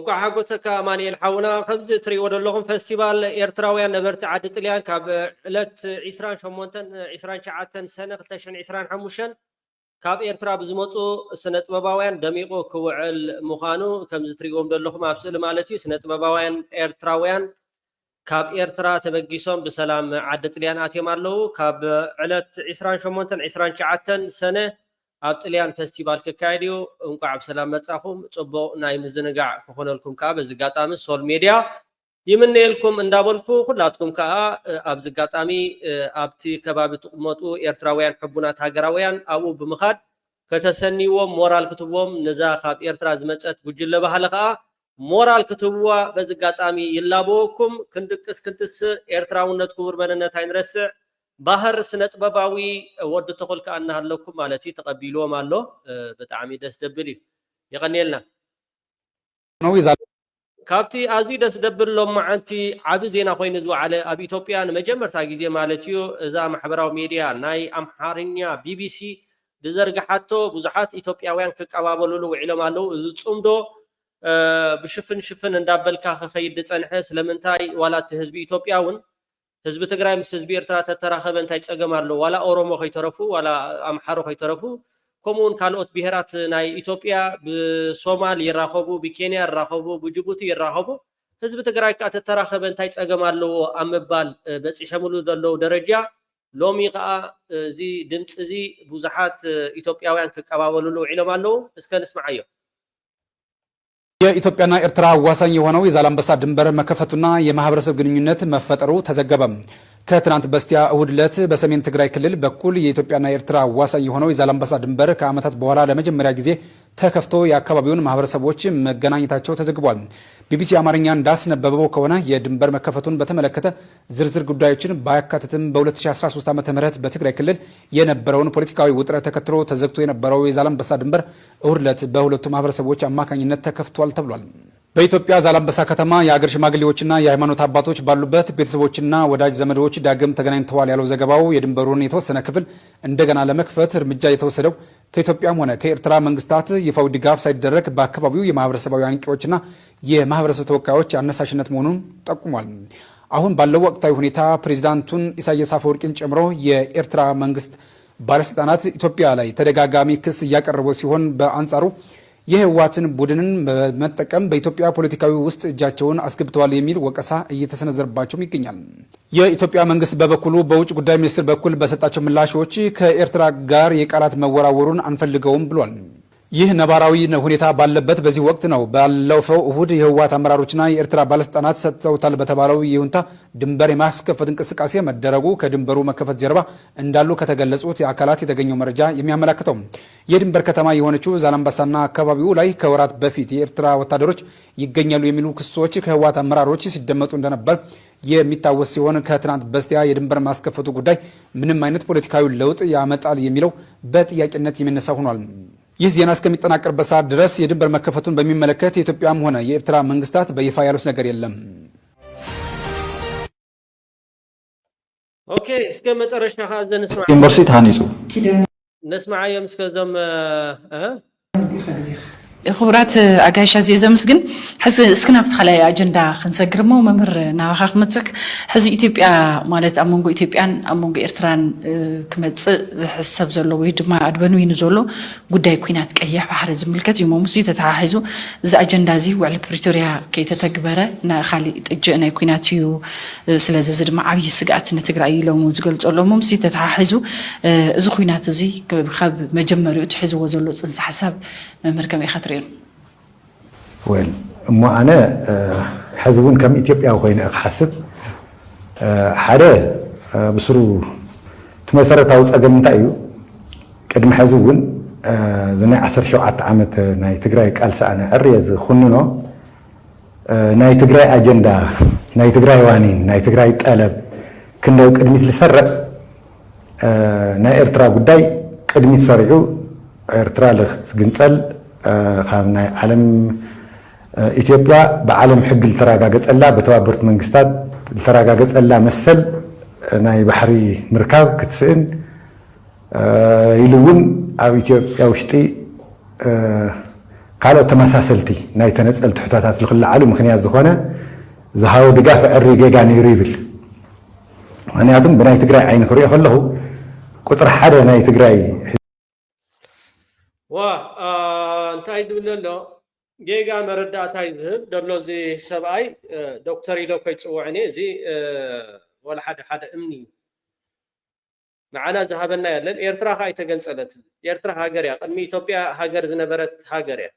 እንኳ ሓጎሰካ ማንኤል ሓውና ከምዚ ትሪእዎ ዘለኹም ፌስቲቫል ኤርትራውያን ነበርቲ ዓዲ ጥልያን ካብ ዕለት 29 ሰነ 2025 ካብ ኤርትራ ብዝመፁ ስነ ጥበባውያን ደሚቑ ክውዕል ምዃኑ ከምዚ ትሪእዎም ዘለኹም ኣብ ስእሊ ማለት እዩ ስነ ጥበባውያን ኤርትራውያን ካብ ኤርትራ ተበጊሶም ብሰላም ዓዲ ጥልያን ኣትዮም ኣለዉ ካብ ዕለት 28 29 ሰነ ኣብ ጥልያን ፌስቲቫል ክካየድ እዩ እንኳዕ ብሰላም መጻኹም ጽቡቕ ናይ ምዝንጋዕ ክኾነልኩም ከዓ በዚ ኣጋጣሚ ሶል ሜድያ ይምነየልኩም እንዳበልኩ ኩላትኩም ከዓ ኣብ ዝጋጣሚ ኣብቲ ከባቢ ትቕመጡ ኤርትራውያን ሕቡናት ሃገራውያን ኣብኡ ብምኻድ ከተሰኒዎም ሞራል ክትቦም ነዛ ካብ ኤርትራ ዝመፀት ጉጅለ ባህሊ ከዓ ሞራል ክትብዋ በዚ ኣጋጣሚ ይላበወኩም ክንድቅስ ክንትስእ ኤርትራውነት ክቡር መንነት ኣይንረስዕ ባህር ስነ ጥበባዊ ወዲ ተኽል ከዓ እናሃለኩም ማለት እዩ ተቐቢልዎም ኣሎ ብጣዕሚ ደስ ደብል እዩ ይቐኒየልና ካብቲ ኣዝዩ ደስ ደብል ሎማዓንቲ ዓብ ዜና ኮይኑ ዝወዓለ ኣብ ኢትዮጵያ ንመጀመርታ ግዜ ማለት እዩ እዛ ማሕበራዊ ሚድያ ናይ ኣምሓርኛ ቢቢሲ ብዘርግሓቶ ብዙሓት ኢትዮጵያውያን ክቀባበሉሉ ውዒሎም ኣለዉ እዚ ጽምዶ ብሽፍን ሽፍን እንዳበልካ ክኸይድ ዝጸንሐ ስለምንታይ ዋላ እቲ ህዝቢ ኢትዮጵያ እውን ህዝቢ ትግራይ ምስ ህዝቢ ኤርትራ ተተራኸበ እንታይ ፀገም ኣሎ ዋላ ኦሮሞ ከይተረፉ ዋላ ኣምሓሮ ከይተረፉ ከምኡውን ካልኦት ብሄራት ናይ ኢትዮጵያ ብሶማል ይራኸቡ ብኬንያ ይራኸቡ ብጅቡቲ ይራኸቡ ህዝቢ ትግራይ ከዓ ተተራኸበ እንታይ ፀገም ኣለዎ ኣብ ምባል በፂሐምሉ ዘለዉ ደረጃ ሎሚ ከዓ እዚ ድምፂ እዚ ብዙሓት ኢትዮጵያውያን ክቀባበሉሉ ውዒሎም ኣለዉ እስከ ንስማዓዮ የኢትዮጵያና ኤርትራ አዋሳኝ የሆነው የዛላምበሳ ድንበር መከፈቱና የማህበረሰብ ግንኙነት መፈጠሩ ተዘገበ። ከትናንት በስቲያ እሁድ ዕለት በሰሜን ትግራይ ክልል በኩል የኢትዮጵያና ኤርትራ አዋሳኝ የሆነው የዛላምበሳ ድንበር ከዓመታት በኋላ ለመጀመሪያ ጊዜ ተከፍቶ የአካባቢውን ማህበረሰቦች መገናኘታቸው ተዘግቧል። ቢቢሲ አማርኛ እንዳስነበበው ከሆነ የድንበር መከፈቱን በተመለከተ ዝርዝር ጉዳዮችን ባያካትትም በ2013 ዓ.ም በትግራይ ክልል የነበረውን ፖለቲካዊ ውጥረት ተከትሎ ተዘግቶ የነበረው የዛላምበሳ ድንበር እሁድ ዕለት በሁለቱ ማህበረሰቦች አማካኝነት ተከፍቷል ተብሏል። በኢትዮጵያ ዛላምበሳ ከተማ የአገር ሽማግሌዎችና የሃይማኖት አባቶች ባሉበት ቤተሰቦችና ወዳጅ ዘመዶች ዳግም ተገናኝተዋል ያለው ዘገባው የድንበሩን የተወሰነ ክፍል እንደገና ለመክፈት እርምጃ የተወሰደው ከኢትዮጵያም ሆነ ከኤርትራ መንግስታት ይፋዊ ድጋፍ ሳይደረግ በአካባቢው የማህበረሰባዊ አንቂዎችና የማህበረሰብ ተወካዮች አነሳሽነት መሆኑን ጠቁሟል። አሁን ባለው ወቅታዊ ሁኔታ ፕሬዝዳንቱን ኢሳያስ አፈወርቂን ጨምሮ የኤርትራ መንግስት ባለስልጣናት ኢትዮጵያ ላይ ተደጋጋሚ ክስ እያቀረቡ ሲሆን በአንጻሩ የህወሓትን ቡድንን በመጠቀም በኢትዮጵያ ፖለቲካዊ ውስጥ እጃቸውን አስገብተዋል የሚል ወቀሳ እየተሰነዘረባቸውም ይገኛል። የኢትዮጵያ መንግስት በበኩሉ በውጭ ጉዳይ ሚኒስትር በኩል በሰጣቸው ምላሾች ከኤርትራ ጋር የቃላት መወራወሩን አንፈልገውም ብሏል። ይህ ነባራዊ ሁኔታ ባለበት በዚህ ወቅት ነው ባለፈው እሁድ የህወሓት አመራሮችና የኤርትራ ባለስልጣናት ሰጥተውታል በተባለው ይሁንታ ድንበር የማስከፈት እንቅስቃሴ መደረጉ ከድንበሩ መከፈት ጀርባ እንዳሉ ከተገለጹት አካላት የተገኘው መረጃ የሚያመላክተው። የድንበር ከተማ የሆነችው ዛላምበሳና አካባቢው ላይ ከወራት በፊት የኤርትራ ወታደሮች ይገኛሉ የሚሉ ክሶች ከህወሓት አመራሮች ሲደመጡ እንደነበር የሚታወስ ሲሆን ከትናንት በስቲያ የድንበር ማስከፈቱ ጉዳይ ምንም አይነት ፖለቲካዊ ለውጥ ያመጣል የሚለው በጥያቄነት የሚነሳ ሆኗል። ይህ ዜና እስከሚጠናቀርበት ሰዓት ድረስ የድንበር መከፈቱን በሚመለከት የኢትዮጵያም ሆነ የኤርትራ መንግስታት በይፋ ያሉት ነገር የለም። ኦኬ እስከ መጨረሻ ሀዘን ስማ ዩኒቨርሲቲ ታኒጹ ነስማዓዮም እስከዞም ክቡራት ኣጋይሽ ኣዝየ ዘመስግን ሕዚ እስኪ ናብቲ ካልኣይ ኣጀንዳ ክንሰግር እሞ መምህር ናባኻ ክመፅእ ሕዚ ኢትዮጵያ ማለት ኣብ መንጎ ኢትዮጵያን ኣብ መንጎ ኤርትራን ክመፅእ ዝሕሰብ ዘሎ ወይ ድማ ኣድበንዊኑ ዘሎ ጉዳይ ኩናት ቀይሕ ባሕሪ ዝምልከት እዩ ሞምስ ተተሓሒዙ እዚ ኣጀንዳ እዚ ውዕሊ ፕሪቶርያ ከይተተግበረ ካሊእ ጥጅእ ናይ ኩናት እዩ ስለዚ እዚ ድማ ዓብዪ ስጋኣት ንትግራይ ኢሎም ዝገልፀሎ ሞምስ ተተሓሒዙ እዚ ኩናት እዚ ካብ መጀመሪኡ ትሒዝዎ ዘሎ ፅንሰ ሓሳብ መምህር ከመይ ኢኻ ትሪእዮ? ወል እሞ ኣነ ሕዚ እውን ከም ኢትዮጵያ ኮይነ ክሓስብ ሓደ ብስሩ እቲ መሰረታዊ ፀገም እንታይ እዩ ቅድሚ ሕዚ እውን እዚ ናይ 17 ዓመት ናይ ትግራይ ቃልሲ ኣነ ዕርየ ዝኽንኖ ናይ ትግራይ ኣጀንዳ ናይ ትግራይ ዋኒን ናይ ትግራይ ጠለብ ክንደው ቅድሚት ዝሰርዕ ናይ ኤርትራ ጉዳይ ቅድሚት ሰሪዑ ኤርትራ ልትግንፀል ካብ ናይ ዓለም ኢትዮጵያ ብዓለም ሕጊ ዝተረጋገፀላ በተባበሩት መንግስታት ዝተረጋገፀላ መሰል ናይ ባሕሪ ምርካብ ክትስእን ኢሉ እውን ኣብ ኢትዮጵያ ውሽጢ ካልኦት ተመሳሰልቲ ናይ ተነፀልቲ ሕቶታት ዝኽልዓሉ ምክንያት ዝኾነ ዝሃቦ ድጋፍ ዕርዩ ጌጋ ነይሩ ይብል። ምክንያቱም ብናይ ትግራይ ዓይኒ ክሪኦ ከለኹ ቁጥሪ ሓደ ናይ ትግራይ ዋ እንታይ ዝብል ኣሎ ጌጋ መረዳእታ ይዝህብ ደሎ እዚ ሰብኣይ ዶክተር ኢሎ ከይፅውዕኒ እዚ ወላ ሓደ እምኒ ንዓና ዝሃበና ያለን ኤርትራ ካ ኣይተገንፀለትን ኤርትራ ሃገር እያ ቅድሚ ኢትዮጵያ ሃገር ዝነበረት ሃገር እያ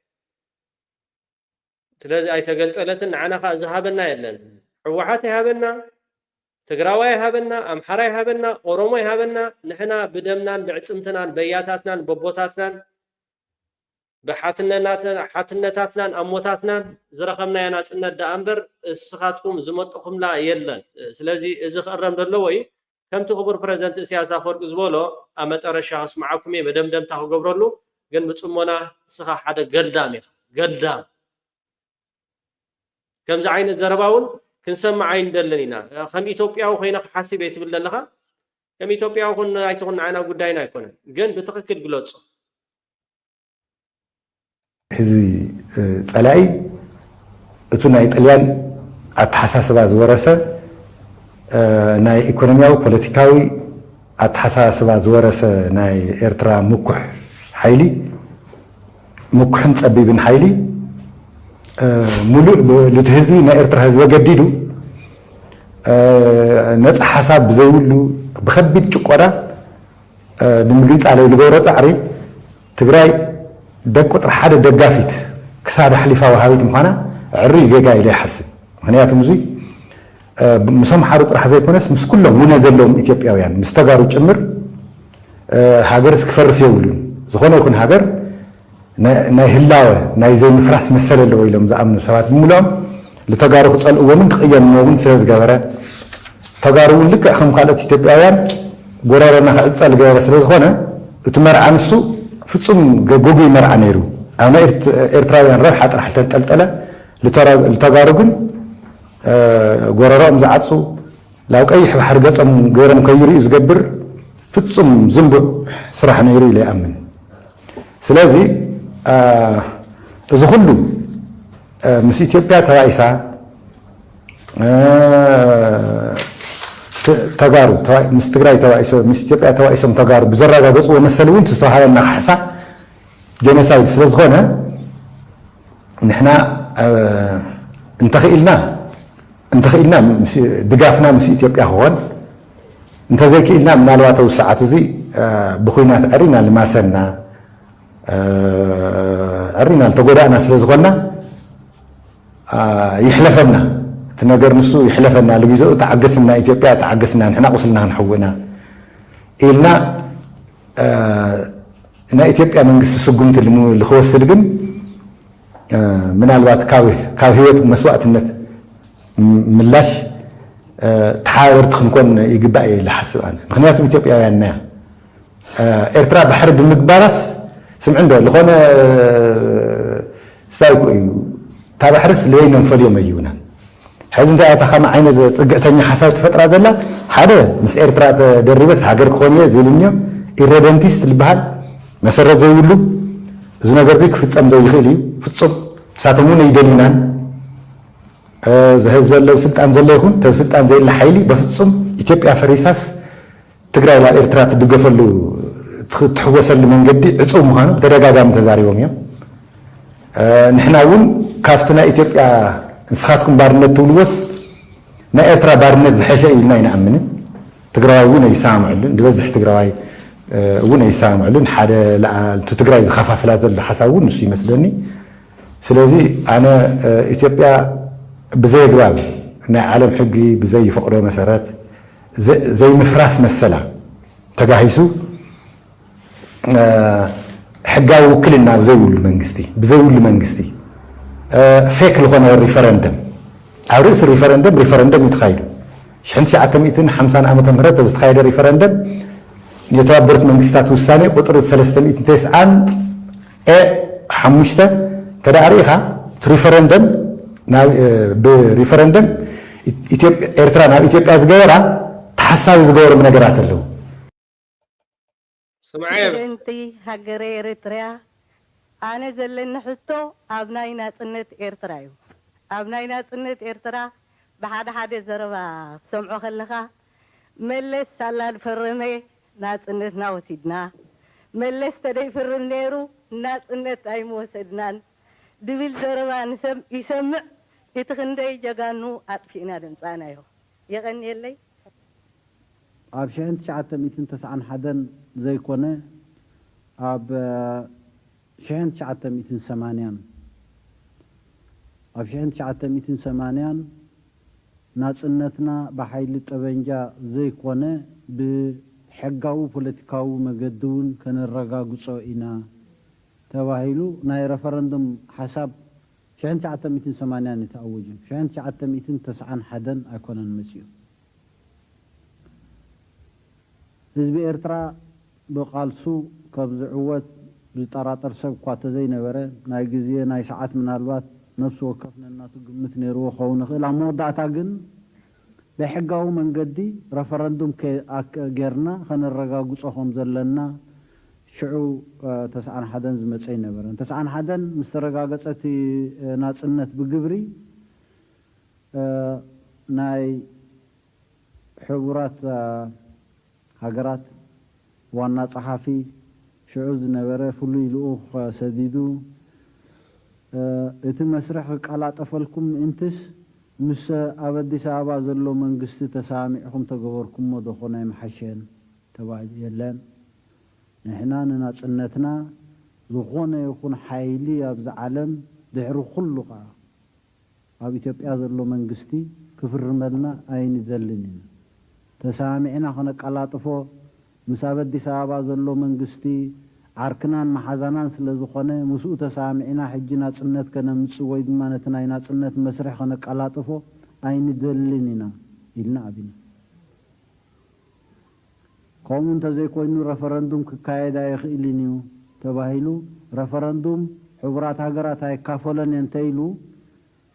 ስለዚ ኣይተገንፀለትን ንዓና ካ ዝሃበና የለን ሕወሓት ይሃበና ትግራዋይ ይሃበና ኣምሓራ ይሃበና ኦሮሞ ይሃበና ንሕና ብደምናን ብዕፅምትናን በያታትናን በቦታትናን بحاتنتاتنا أموتاتنا زرخمنا يناتنا دأمبر السخاتكم زمتكم لا يلن سلازي إذا خرم دلوي كم تخبر بريزنت سياسة خورك زبولو أمت أرشاس معكم بدم دم تاخو قبرلو جن بتسمونا سخا حدا قدام كم زعين الزرباون كنسمع عين دلنينا خم إثيوبيا وخينا حاسب يتبل لها كم إثيوبيا وخنا يتكون عنا قداينا يكون جن بتخكر جلوتس ህዝቢ ጸላይ እቱ ናይ ጣልያን ኣተሓሳስባ ዝወረሰ ናይ ኢኮኖሚያዊ ፖለቲካዊ ኣተሓሳስባ ዝወረሰ ናይ ኤርትራ ምኩሕ ሓይሊ ምኩሕን ጸቢብን ሓይሊ ሙሉእ ልቲ ህዝቢ ናይ ኤርትራ ህዝቢ ገዲዱ ነፃ ሓሳብ ብዘይብሉ ብከቢድ ጭቆና ንምግንፃለይ ዝገብሮ ፃዕሪ ትግራይ ደቅ ቁጥር ሓደ ደጋፊት ክሳብ ሓሊፋ ወሃቢት ምዃና ዕሪ ጌጋ ኢለ ይሓስብ ምክንያቱም እዚ ምስ ኣምሓሩ ጥራሕ ዘይኮነስ ምስ ኩሎም ውነ ዘለዎም ኢትዮጵያውያን ምስ ተጋሩ ጭምር ሃገርስ ክፈርስ የብሉን ዝኾነ ይኹን ሃገር ናይ ህላወ ናይ ዘይምፍራስ መሰለ ኣለዎ ኢሎም ዝኣምኑ ሰባት ብምሉኦም ዝተጋሩ ክፀልእዎምን ክቕየምዎምን ስለ ዝገበረ ተጋሩ እውን ልክዕ ከም ካልኦት ኢትዮጵያውያን ጎረሮና ክዕፀል ገበረ ስለ ዝኾነ እቲ መርዓ ንሱ ፍጹም ጎጉይ መርዓ ነይሩ ኣብ ናይ ኤርትራውያን ረብሓ ጥራሕ ዝተንጠልጠለ ዝተጋሩ ግን ጎረሮኦም ዝዓፁ ላብ ቀይሕ ባሕሪ ገፆም ገይሮም ከይርኡ ዝገብር ፍጹም ዝንቡዕ ስራሕ ነይሩ ኢለ ይኣምን ስለዚ እዚ ኩሉ ምስ ኢትዮጵያ ተባኢሳ ተጋሩ ምስ ትግራይ ተባኢሶ ምስ ኢትዮጵያ ተባኢሶም ተጋሩ ብዘረጋገፅዎ መሰል እውን ዝተዋሃበና ካሕሳ ጀኖሳይድ ስለ ዝኾነ ንሕና እንተኽኢልና ድጋፍና ምስ ኢትዮጵያ ክኾን እንተዘይክኢልና ምናልባት ኣብ ሰዓት እዚ ብኩናት ዕሪና ልማሰና ዕሪና ልተጎዳእና ስለ ዝኾንና ይሕለፈና እቲ ነገር ንሱ ይሕለፈና ለጊዜኡ ተዓገስና ኢትዮጵያ ተዓገስና ንሕና ቁስልና ክንሕውና ኢልና ናይ ኢትዮጵያ መንግስቲ ስጉምቲ ልክወስድ ግን ምናልባት ካብ ህይወት መስዋዕትነት ምላሽ ተሓበርቲ ክንኮን ይግባእ እየ ዝሓስብ ኣነ ምክንያቱም ኢትዮጵያውያን ናያ ኤርትራ ባሕሪ ብምግባራስ ስምዕ ዶ ዝኾነ ስታይኩ እዩ እታ ባሕሪስ ልበይኖም ፈልዮም እዩና ሕዚ እንታይ ኣታ ከመ ዓይነት ፅግዕተኛ ሓሳብ ትፈጥራ ዘላ ሓደ ምስ ኤርትራ ተደሪበስ ሃገር ክኾን እየ ዝብልንዮ ኢሬደንቲስት ዝበሃል መሰረት ዘይብሉ እዚ ነገር እዚ ክፍፀም ዘይኽእል እዩ ፍፁም ንሳቶም እውን ኣይደሊናን ዘለው ስልጣን ዘሎ ይኹን ተብ ስልጣን ዘይላ ሓይሊ በፍፁም ኢትዮጵያ ፈሪሳስ ትግራይ ናብ ኤርትራ ትድገፈሉ ትሕወሰሉ መንገዲ ዕፁብ ምዃኑ ብተደጋጋሚ ተዛሪቦም እዮም ንሕና እውን ካብቲ ናይ ኢትዮጵያ ንስኻትኩም ባርነት ትብልዎስ ናይ ኤርትራ ባርነት ዝሐሸ ኢልና ይንኣምንን ትግራዋይ እውን ኣይሰማምዕሉን ዝበዝሕ ትግራዋይ እውን ኣይሰማምዕሉን ሓደ እቲ ትግራይ ዝኸፋፍላ ዘሎ ሓሳብ እውን ንሱ ይመስለኒ ስለዚ ኣነ ኢትዮጵያ ብዘይ ኣግባብ ናይ ዓለም ሕጊ ብዘይፈቅዶ መሰረት ዘይምፍራስ መሰላ ተጋሂሱ ሕጋዊ ውክልና ብዘይብሉ መንግስቲ ፌክ ዝኾነ ሪፈረንደም ኣብ ርእሲ ሪፈረንደም ይተኻይዱ 1950 ዓመተ ምህረት ኣብ ዝተኻየደ ሪፈረንደም የተባበሩት መንግስታት ውሳኔ ቁጥር 390 5 ተዳርኢኻ ሪፈረንደም ብሪፈረንደም ኤርትራ ናብ ኢትዮጵያ ዝገበራ ተሓሳቢ ዝገበሮም ነገራት ኣለዉ ፕሬዚደንቲ ሃገረ ኤርትራ ኣነ ዘለኒ ሕቶ ኣብ ናይ ናፅነት ኤርትራ እዩ ኣብ ናይ ናፅነት ኤርትራ ብሓደ ሓደ ዘረባ ሰምዖ ከለኻ መለስ ሳላድ ፈረመ ናፅነትና ወሲድና መለስ ተደይፍርም ነይሩ ናፅነት ኣይምወሰድናን ድብል ዘረባ ይሰምዕ እቲ ክንደይ ጀጋኑ ኣጥፊእና ድምፃና ይሆ የቀኒየለይ ኣብ 1991 ዘይኮነ ኣብ 1980 ኣብ 1980 ናጽነትና ብሓይሊ ጠበንጃ ዘይኮነ ብሕጋዊ ፖለቲካዊ መገድውን ከነረጋግጾ ኢና ተባሂሉ ናይ ረፈረንደም ሓሳብ 1980 ተኣወጀ 1991 ኣይኮነን መጽኡ ህዝቢ ኤርትራ ብቃልሱ ካብ ዝዕወት ዝጠራጠር ሰብ እኳ ተዘይነበረ ናይ ግዜ ናይ ሰዓት ምናልባት ነፍሲ ወከፍ ነናቱ ግምት ነይርዎ ኸውን ይኽእል ኣብ መወዳእታ ግን ብሕጋዊ መንገዲ ረፈረንዱም ጌርና ከነረጋግጾ ከም ዘለና ሽዑ 91 ዝመፀ ይነበረ 91 ምስ ተረጋገፀቲ ናጽነት ብግብሪ ናይ ሕቡራት ሃገራት ዋና ጸሓፊ ሽዑ ዝነበረ ፍሉይ ልኡኽ ሰዲዱ እቲ መስርሕ ቃላጠፈልኩም እንትስ ምስ ኣብ ኣዲስ ኣበባ ዘሎ መንግስቲ ተሳሚዕኩም ተገበርኩሞ ደኾነ ይመሓሸን ተባሂሉ የለን ንሕና ንናጽነትና ዝኾነ ይኹን ሓይሊ ኣብዚ ዓለም ድሕሪ ኩሉ ከዓ ኣብ ኢትዮጵያ ዘሎ መንግስቲ ክፍርመልና ኣይንዘልን ኢና ተሳሚዕና ከነቃላጥፎ ምስ ኣብ ኣዲስ ኣበባ ዘሎ መንግስቲ ዓርክናን መሓዛናን ስለ ዝኾነ ምስኡ ተሳሚዕና ሕጂ ናጽነት ከነምጽእ ወይ ድማ ነቲ ናይ ናጽነት መስርሕ ከነቃላጥፎ ኣይንደልን ኢና ኢልና ኣብና ከምኡ እንተዘይኮይኑ ረፈረንዱም ክካየድ ኣይኽእልን እዩ ተባሂሉ ረፈረንዱም ሕቡራት ሃገራት ኣይካፈለን እንተይሉ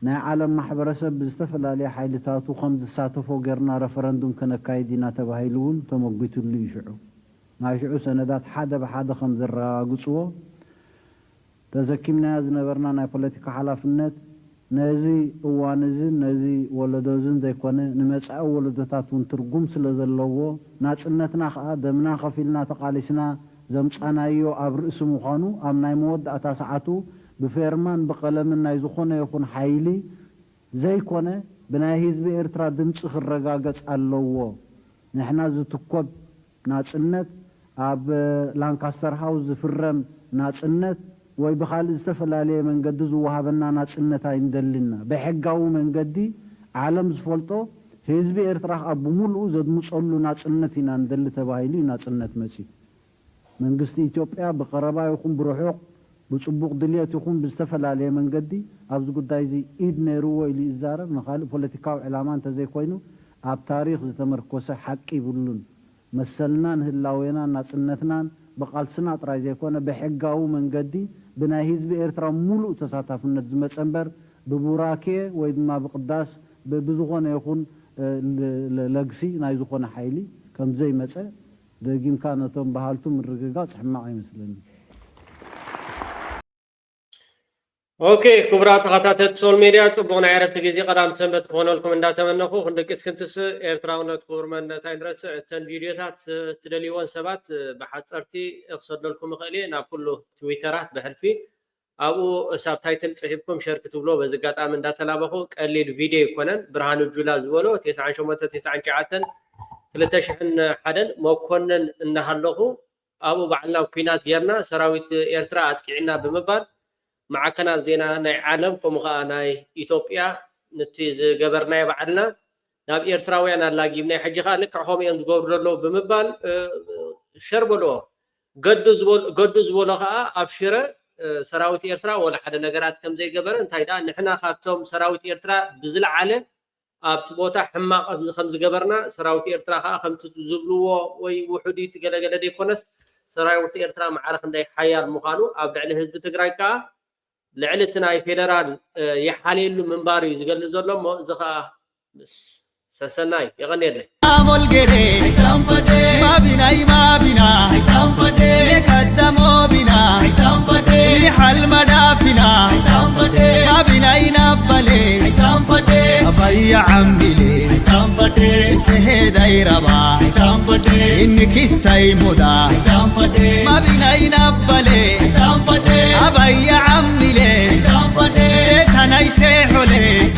ናይ ዓለም ማሕበረሰብ ብዝተፈላለየ ሓይልታቱ ከም ዝሳተፎ ጌርና ረፈረንዱም ከነካይድ ኢና ተባሂሉ እውን ተመጒትሉ ይሽዑ ናይ ሽዑ ሰነዳት ሓደ ብሓደ ከም ዘረጋግጽዎ ተዘኪምናዮ ዝነበርና ናይ ፖለቲካ ሓላፍነት ነዚ እዋን እዚ ነዚ ወለዶ እዝን ዘይኮነ ንመጻኢ ወለዶታት እውን ትርጉም ስለ ዘለዎ ናጽነትና ከዓ ደምና ከፊልና ተቃሊስና ዘምጻናዮ ኣብ ርእሲ ምዃኑ ኣብ ናይ መወዳእታ ሰዓቱ ብፌርማን ብቀለምን ናይ ዝኾነ ይኹን ሓይሊ ዘይኮነ ብናይ ህዝቢ ኤርትራ ድምፂ ክረጋገጽ ኣለዎ ንሕና ዝትኮብ ናጽነት ኣብ ላንካስተር ሃውስ ዝፍረም ናጽነት ወይ ብኻልእ ዝተፈላለየ መንገዲ ዝወሃበና ናጽነት ኣይንደልና ብሕጋዊ መንገዲ ዓለም ዝፈልጦ ህዝቢ ኤርትራ ኣብ ብምሉኡ ዘድምፀሉ ናጽነት ኢና እንደሊ ተባሂሉ ናጽነት መጺ መንግስቲ ኢትዮጵያ ብቀረባ ይኹን ብርሑቕ ብጽቡቕ ድልየት ይኹን ብዝተፈላለየ መንገዲ ኣብዚ ጉዳይ እዚ ኢድ ነይርዎ ኢሉ ይዛረብ ንኻልእ ፖለቲካዊ ዕላማ እንተዘይኮይኑ ኣብ ታሪክ ዝተመርኮሰ ሓቂ ይብሉን መሰልናን ህላዌናን ናጽነትናን ብቃልስና ጥራይ ዘይኮነ ብሕጋዊ መንገዲ ብናይ ህዝቢ ኤርትራ ሙሉእ ተሳታፍነት ዝመፀ እምበር ብቡራኬ ወይ ድማ ብቅዳስ ብዝኾነ ይኹን ለግሲ ናይ ዝኾነ ሓይሊ ከም ዘይመፀ ደጊምካ ነቶም ባህልቱ ምርግጋጽ ሕማቕ ኣይመስለኒ ኦኬ ክቡራት ተኸታተልቲ ሶል ሚድያ ጽቡቕ ናይ ዕረፍቲ ግዜ ቀዳም ሰንበት ክኾነልኩም እንዳተመነኹ ክንደቂስ ክንትስ ኤርትራውነት ክቡር መንነታይ ንረስዕ እተን ቪድዮታት ትደልይዎን ሰባት ብሓፀርቲ ክሰደልኩም ይኽእል እየ ናብ ኩሉ ትዊተራት ብሕልፊ ኣብኡ ሳብ ታይትል ጽሒፍኩም ሸር ክትብሎ በዚ ኣጋጣሚ እንዳተላበኹ ቀሊል ቪድዮ ይኮነን ብርሃኑ ጁላ ዝበሎ 9899 2001 መኮንን እናሃለኹ ኣብኡ ባዕልና ኩናት ጌርና ሰራዊት ኤርትራ ኣጥቂዕና ብምባል معكنا زينا ناي عالم كم خا ناي إثيوبيا نتيز جبرنا بعدنا ناب إيرتراويان الله جبنا حاجة خالك عهم ينزجور له بمبال شربلو قدز ولا خا أبشرة سراوت إيرترا ولا حدا نجارات كم زي جبر انت هيدا نحنا خاتم سراوت إيرترا بزلع على أبتبوتا حما خمس جبرنا سراوت إيرترا خا خمس زبلو وحدي تجلا دي كونس سراوت إيرترا معرخ ندي حياة مخانو أبدع له حزب تجراي كا لعلتنا فيدرال يحاليل منباري يزقل زلهم زخا سسناي يغني لي عمل جدي ما بيناي ما بينا قدموا بينا حل مدافنا ما بيناي نبلي أبي عمي سهداي ربا إنك السيمودا ما بيناي نبلي أبي عمي لي تنايسي حولي